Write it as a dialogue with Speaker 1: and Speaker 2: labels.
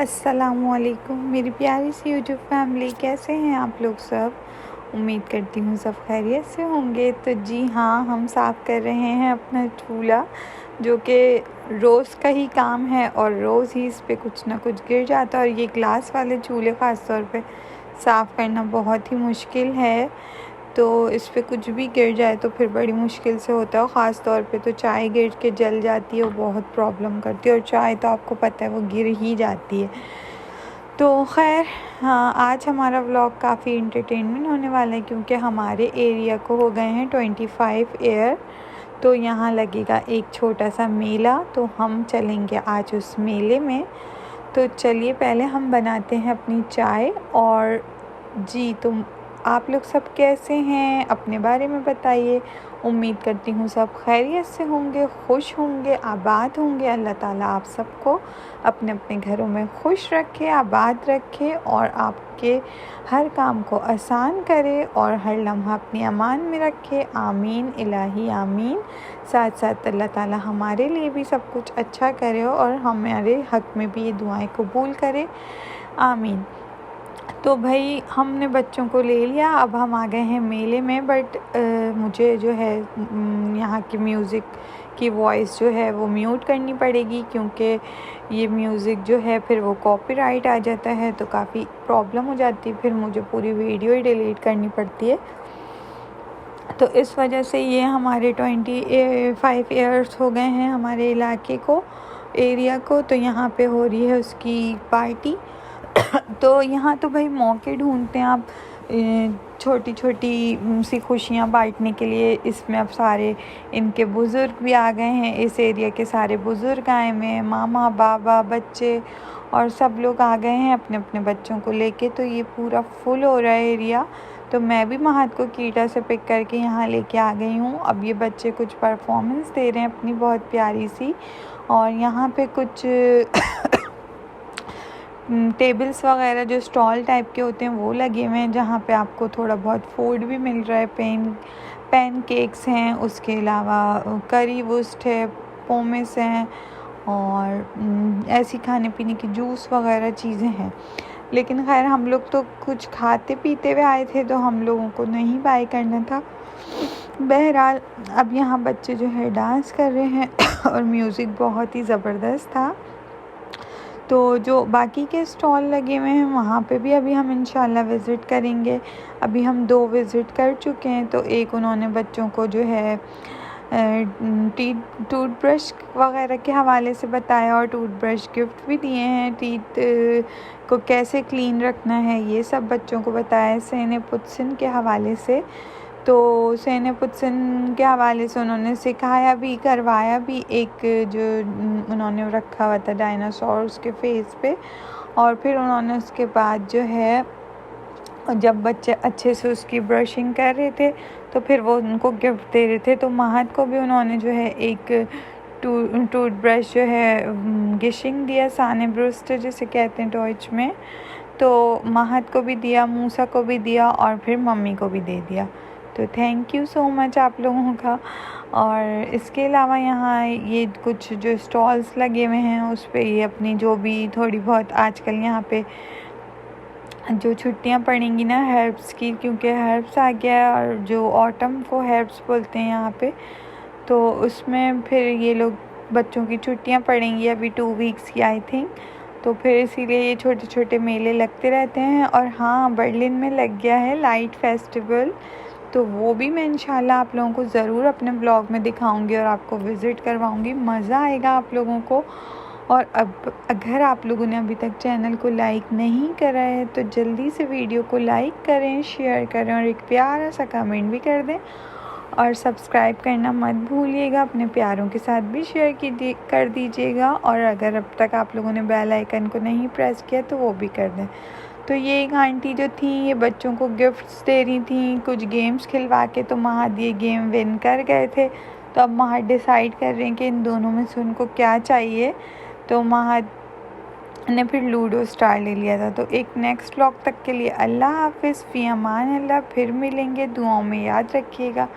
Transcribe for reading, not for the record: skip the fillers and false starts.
Speaker 1: अस्सलामुअलैकुम मेरी प्यारी सी यूट्यूब फैमिली, कैसे हैं आप लोग सब। उम्मीद करती हूँ सब खैरियत से होंगे। तो जी हाँ, हम साफ़ कर रहे हैं अपना चूल्हा, जो कि रोज़ का ही काम है और रोज़ ही इस पे कुछ ना कुछ गिर जाता है। और ये ग्लास वाले चूल्हे ख़ास तौर पे साफ़ करना बहुत ही मुश्किल है। तो इस पे कुछ भी गिर जाए तो फिर बड़ी मुश्किल से होता है। ख़ास तौर पे तो चाय गिर के जल जाती है, वो बहुत प्रॉब्लम करती है। और चाय तो आपको पता है वो गिर ही जाती है। तो खैर हाँ, आज हमारा व्लॉग काफ़ी इंटरटेनमेंट होने वाला है, क्योंकि हमारे एरिया को हो गए हैं 25 ईयर। तो यहाँ लगेगा एक छोटा सा मेला, तो हम चलेंगे आज उस मेले में। तो चलिए पहले हम बनाते हैं अपनी चाय। और जी, तुम आप लोग सब कैसे हैं, अपने बारे में बताइए। उम्मीद करती हूँ सब खैरियत से होंगे, खुश होंगे, आबाद होंगे। अल्लाह ताला आप सबको अपने अपने घरों में खुश रखे, आबाद रखे और आपके हर काम को आसान करे और हर लम्हा अपनी अमान में रखे। आमीन इलाही आमीन। साथ साथ अल्लाह ताला हमारे लिए भी सब कुछ अच्छा करे और हमारे हक़ में भी ये दुआएं कबूल करे। आमीन। तो भाई हमने बच्चों को ले लिया, अब हम आ गए हैं मेले में। बट मुझे जो है यहाँ की म्यूज़िक की वॉइस जो है वो म्यूट करनी पड़ेगी, क्योंकि ये म्यूज़िक जो है फिर वो कॉपीराइट आ जाता है, तो काफ़ी प्रॉब्लम हो जाती है। फिर मुझे पूरी वीडियो ही डिलीट करनी पड़ती है। तो इस वजह से ये हमारे 25 ईयर्स हो गए हैं हमारे इलाके को, एरिया को। तो यहाँ पे हो रही है उसकी पार्टी। तो यहाँ तो भाई मौके ढूंढते हैं आप छोटी छोटी सी खुशियाँ बांटने के लिए। इसमें अब सारे इनके बुज़ुर्ग भी आ गए हैं, इस एरिया के सारे बुज़ुर्ग आए हुए हैं, मामा बाबा बच्चे और सब लोग आ गए हैं अपने अपने बच्चों को लेके। तो ये पूरा फुल हो रहा है एरिया। तो मैं भी महत को कीटा से पिक करके यहाँ लेके आ गई हूँ। अब ये बच्चे कुछ परफॉर्मेंस दे रहे हैं अपनी बहुत प्यारी सी। और यहाँ पे कुछ टेबल्स वगैरह जो स्टॉल टाइप के होते हैं वो लगे हुए हैं, जहाँ पे आपको थोड़ा बहुत फूड भी मिल रहा है। पैन केक्स हैं, उसके अलावा करी वुस्ट है, पोमेस हैं और ऐसी खाने पीने की जूस वगैरह चीज़ें हैं। लेकिन खैर हम लोग तो कुछ खाते पीते हुए आए थे, तो हम लोगों को नहीं बाय करना था। बहरहाल अब यहाँ बच्चे जो है डांस कर रहे हैं और म्यूज़िक बहुत ही ज़बरदस्त था। तो जो बाकी के स्टॉल लगे हुए हैं वहाँ पे भी अभी हम इंशाल्लाह विज़िट करेंगे। अभी हम 2 विज़िट कर चुके हैं। तो एक उन्होंने बच्चों को जो है टूथब्रश वगैरह के हवाले से बताया और टूथब्रश गिफ्ट भी दिए हैं। टीथ को कैसे क्लीन रखना है ये सब बच्चों को बताया सेने पुत्सन के हवाले से। तो सेने पुत्सन के हवाले से उन्होंने सिखाया भी, करवाया भी। एक जो उन्होंने रखा हुआ था डायनासोर उसके फेस पे। और फिर उन्होंने उसके बाद जो है जब बच्चे अच्छे से उसकी ब्रशिंग कर रहे थे तो फिर वो उनको गिफ्ट दे रहे थे। तो महत को भी उन्होंने जो है एक टूथब्रश जो है गिशिंग दिया, साने ब्रूस्टर जिसे कहते हैं डॉइच में। तो महत को भी दिया, मूसा को भी दिया और फिर मम्मी को भी दे दिया। तो थैंक यू सो मच आप लोगों का। और इसके अलावा यहाँ ये कुछ जो स्टॉल्स लगे हुए हैं उस पे ये अपनी जो भी थोड़ी बहुत आजकल यहाँ पे जो छुट्टियाँ पड़ेंगी ना हर्ब्स की, क्योंकि हर्ब्स आ गया है और जो ऑटम को हर्ब्स बोलते हैं यहाँ पे, तो उसमें फिर ये लोग बच्चों की छुट्टियाँ पड़ेंगी अभी 2 वीक्स की आई थिंक। तो फिर इसीलिए ये छोटे छोटे मेले लगते रहते हैं। और हाँ, बर्लिन में लग गया है लाइट फेस्टिवल, तो वो भी मैं इंशाल्लाह आप लोगों को ज़रूर अपने ब्लॉग में दिखाऊंगी और आपको विज़िट करवाऊंगी। मज़ा आएगा आप लोगों को। और अब अगर आप लोगों ने अभी तक चैनल को लाइक नहीं करा है तो जल्दी से वीडियो को लाइक करें, शेयर करें और एक प्यारा सा कमेंट भी कर दें। और सब्सक्राइब करना मत भूलिएगा, अपने प्यारों के साथ भी शेयर कर दीजिएगा। और अगर अब तक आप लोगों ने बेल आइकन को नहीं प्रेस किया तो वो भी कर दें। तो ये एक आंटी जो थी ये बच्चों को गिफ्ट्स दे रही थी कुछ गेम्स खिलवा के। तो महद ये गेम विन कर गए थे। तो अब महद डिसाइड कर रहे हैं कि इन दोनों में से उनको क्या चाहिए। तो महद ने फिर लूडो स्टार ले लिया था। तो एक नेक्स्ट व्लॉग तक के लिए अल्लाह हाफिज़, फ़ी अमान अल्लाह। फिर मिलेंगे, दुआओं में याद रखिएगा।